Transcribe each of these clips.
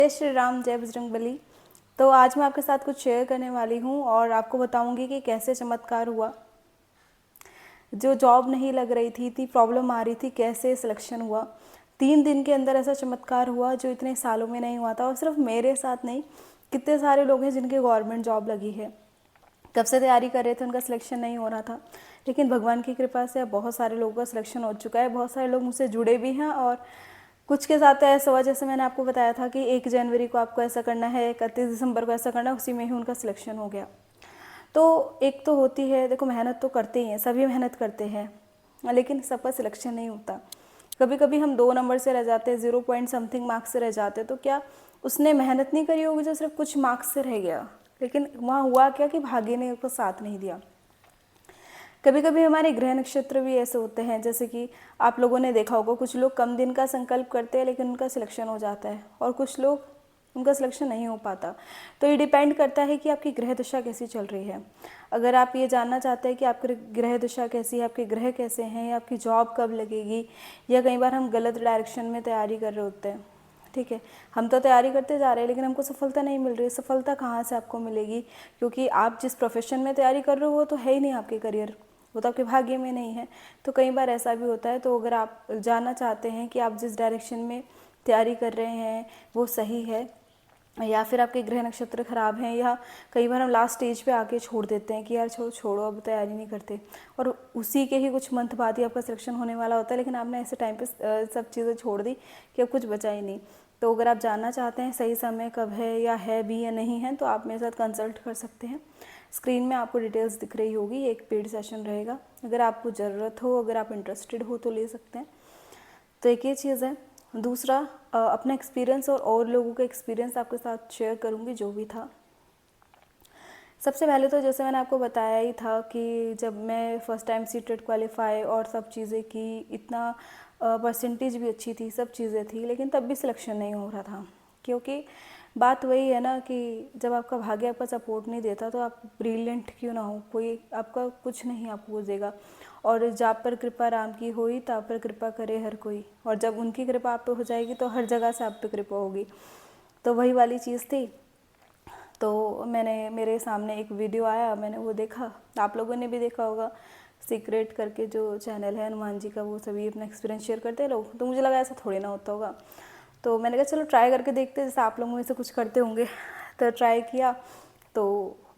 जय श्री राम, जय बजरंगबली। तो आज मैं आपके साथ कुछ शेयर करने वाली हूँ और आपको बताऊँगी कि कैसे चमत्कार हुआ। जो जॉब नहीं लग रही थी, इतनी प्रॉब्लम आ रही थी, कैसे सिलेक्शन हुआ। 3 दिन के अंदर ऐसा चमत्कार हुआ जो इतने सालों में नहीं हुआ था। और सिर्फ मेरे साथ नहीं, कितने सारे लोग हैं जिनके गवर्नमेंट जॉब लगी है, कब से तैयारी कर रहे थे, उनका सिलेक्शन नहीं हो रहा था। लेकिन भगवान की कृपा से अब बहुत सारे लोगों का सिलेक्शन हो चुका है। बहुत सारे लोग मुझसे जुड़े भी हैं और कुछ के साथ तो ऐसा हुआ, जैसे मैंने आपको बताया था कि 1 जनवरी को आपको ऐसा करना है, 31 दिसंबर को ऐसा करना है, उसी में ही उनका सिलेक्शन हो गया। तो एक तो होती है, देखो मेहनत तो करते ही हैं, सभी मेहनत करते हैं, लेकिन सबका सिलेक्शन नहीं होता। कभी कभी हम 2 नंबर से रह जाते हैं, 0 पॉइंट समथिंग मार्क्स से रह जाते हैं। तो क्या उसने मेहनत नहीं करी होगी जो सिर्फ कुछ मार्क्स से रह गया? लेकिन वहाँ हुआ क्या कि भाग्य ने उसको साथ नहीं दिया। कभी कभी हमारे ग्रह नक्षत्र भी ऐसे होते हैं, जैसे कि आप लोगों ने देखा होगा, कुछ लोग कम दिन का संकल्प करते हैं लेकिन उनका सिलेक्शन हो जाता है, और कुछ लोग उनका सिलेक्शन नहीं हो पाता। तो ये डिपेंड करता है कि आपकी ग्रह दशा कैसी चल रही है। अगर आप ये जानना चाहते हैं कि आपकी ग्रह दशा कैसी है, आपके ग्रह कैसे हैं, या आपकी जॉब कब लगेगी, या कई बार हम गलत डायरेक्शन में तैयारी कर रहे होते हैं, ठीक है, हम तो तैयारी करते जा रहे हैं लेकिन हमको सफलता नहीं मिल रही है। सफलता कहाँ से आपको मिलेगी? क्योंकि आप जिस प्रोफेशन में तैयारी कर रहे हो वो तो है ही नहीं आपके करियर, वो तो आपके भाग्य में नहीं है। तो कई बार ऐसा भी होता है। तो अगर आप जानना चाहते हैं कि आप जिस डायरेक्शन में तैयारी कर रहे हैं वो सही है, या फिर आपके ग्रह नक्षत्र खराब हैं, या कई बार हम लास्ट स्टेज पे आके छोड़ देते हैं कि यार छोड़ो अब तैयारी नहीं करते, और उसी के ही कुछ मंथ बाद ही आपका सिलेक्शन होने वाला होता है, लेकिन आपने ऐसे टाइम पे सब चीज़ें छोड़ दी कि अब कुछ बचा ही नहीं। तो अगर आप जानना चाहते हैं सही समय कब है, या है भी या नहीं है, तो आप मेरे साथ कंसल्ट कर सकते हैं। स्क्रीन में आपको डिटेल्स दिख रही होगी, एक पेड सेशन रहेगा। अगर आपको ज़रूरत हो, अगर आप इंटरेस्टेड हो तो ले सकते हैं। तो एक ये चीज़ है। दूसरा, अपना एक्सपीरियंस और लोगों का एक्सपीरियंस आपके साथ शेयर करूँगी जो भी था। सबसे पहले तो जैसे मैंने आपको बताया ही था कि जब मैं फ़र्स्ट टाइम सीटेट क्वालिफाई और सब चीज़ें की, इतना परसेंटेज भी अच्छी थी, सब चीज़ें थी, लेकिन तब भी सिलेक्शन नहीं हो रहा था। क्योंकि बात वही है ना कि जब आपका भाग्य आपका सपोर्ट नहीं देता तो आप ब्रिलियंट क्यों ना हो, कोई आपका कुछ नहीं आपको देगा। और जा पर कृपा राम की होई, ता पर कृपा करे हर कोई। और जब उनकी कृपा आप पे हो जाएगी तो हर जगह से आप पे कृपा होगी। तो वही वाली चीज़ थी। तो मेरे सामने एक वीडियो आया, मैंने वो देखा, आप लोगों ने भी देखा होगा, सीक्रेट करके जो चैनल है हनुमान जी का, वो सभी अपना एक्सपीरियंस शेयर करते हैं लोग। तो मुझे लगा ऐसा थोड़ी ना होता होगा, तो मैंने कहा चलो ट्राई करके देखते हैं, जैसे आप लोगों में से कुछ करते होंगे। तो ट्राई किया तो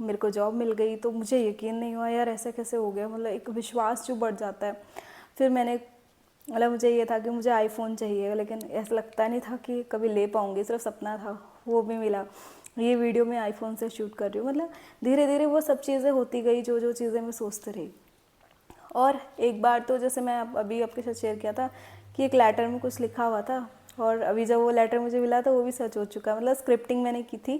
मेरे को जॉब मिल गई। तो मुझे यकीन नहीं हुआ यार ऐसा कैसे हो गया, मतलब एक विश्वास जो बढ़ जाता है। फिर मैंने, मतलब मुझे ये था कि मुझे आईफोन चाहिए, लेकिन ऐसा लगता नहीं था कि कभी ले पाऊँगी, सिर्फ सपना था, वो भी मिला। ये वीडियो मैं आईफोन से शूट कर रही हूँ। मतलब धीरे धीरे वो सब चीज़ें होती गई जो जो चीज़ें मैं सोचती रही। और एक बार तो जैसे मैं अभी आपके साथ शेयर किया था कि एक लेटर में कुछ लिखा हुआ था, और अभी जब वो लेटर मुझे मिला तो वो भी सच हो चुका। मतलब स्क्रिप्टिंग मैंने की थी,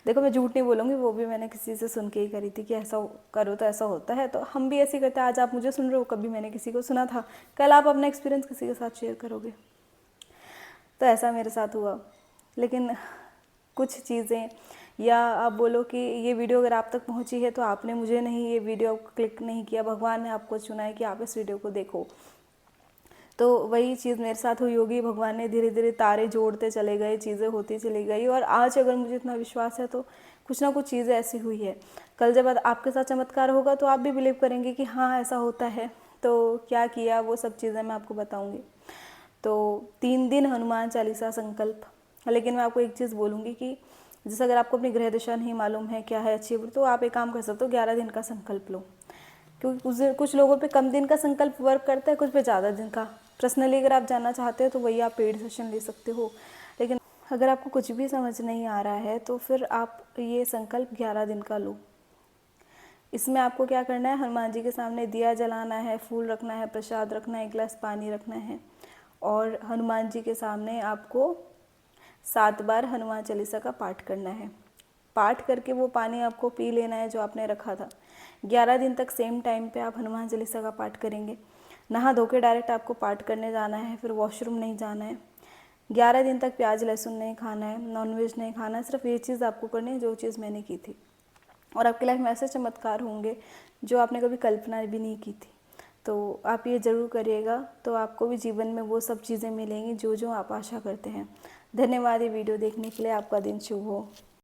देखो मैं झूठ नहीं बोलूँगी, वो भी मैंने किसी से सुन के ही करी थी कि ऐसा करो तो ऐसा होता है। तो हम भी ऐसे ही करते हैं। आज आप मुझे सुन रहे हो, कभी मैंने किसी को सुना था, कल आप अपना एक्सपीरियंस किसी के साथ शेयर करोगे। तो ऐसा मेरे साथ हुआ। लेकिन कुछ चीज़ें, या आप बोलो कि ये वीडियो अगर आप तक पहुंची है तो आपने मुझे नहीं, ये वीडियो क्लिक नहीं किया, भगवान ने आपको चुना है कि आप इस वीडियो को देखो। तो वही चीज़ मेरे साथ हुई होगी, भगवान ने धीरे धीरे तारे जोड़ते चले गए, चीज़ें होती चली गई, और आज अगर मुझे इतना विश्वास है तो कुछ ना कुछ चीज़ें ऐसी हुई है। कल जब आपके साथ चमत्कार होगा तो आप भी बिलीव करेंगे कि हाँ ऐसा होता है। तो क्या किया, वो सब चीज़ें मैं आपको बताऊँगी। तो 3 दिन हनुमान चालीसा संकल्प। लेकिन मैं आपको एक चीज़ बोलूँगी कि जैसे अगर आपको अपनी ग्रह दिशा नहीं मालूम है क्या है अच्छी बुरी, तो आप एक काम कर सकते हो, 11 दिन का संकल्प लो। क्योंकि कुछ लोगों पे कम दिन का संकल्प वर्क करता है, कुछ पे ज़्यादा दिन का। पर्सनली अगर आप जानना चाहते हो तो वही आप पेड सेशन ले सकते हो। लेकिन अगर आपको कुछ भी समझ नहीं आ रहा है तो फिर आप ये संकल्प 11 दिन का लो। इसमें आपको क्या करना है, हनुमान जी के सामने दिया जलाना है, फूल रखना है, प्रसाद रखना है, 1 गिलास पानी रखना है, और हनुमान जी के सामने आपको 7 बार हनुमान चालीसा का पाठ करना है। पाठ करके वो पानी आपको पी लेना है जो आपने रखा था। 11 दिन तक सेम टाइम पे आप हनुमान चालीसा का पाठ करेंगे। नहा धो के डायरेक्ट आपको पाठ करने जाना है, फिर वॉशरूम नहीं जाना है। 11 दिन तक प्याज लहसुन नहीं खाना है, नॉनवेज नहीं खाना है, सिर्फ ये चीज़ आपको करनी है जो चीज़ मैंने की थी। और आपकी लाइफ में ऐसे चमत्कार होंगे जो आपने कभी कल्पना भी नहीं की थी। तो आप ये ज़रूर करिएगा, तो आपको भी जीवन में वो सब चीज़ें मिलेंगी जो जो आप आशा करते हैं। धन्यवाद ये वीडियो देखने के लिए। आपका दिन शुभ हो।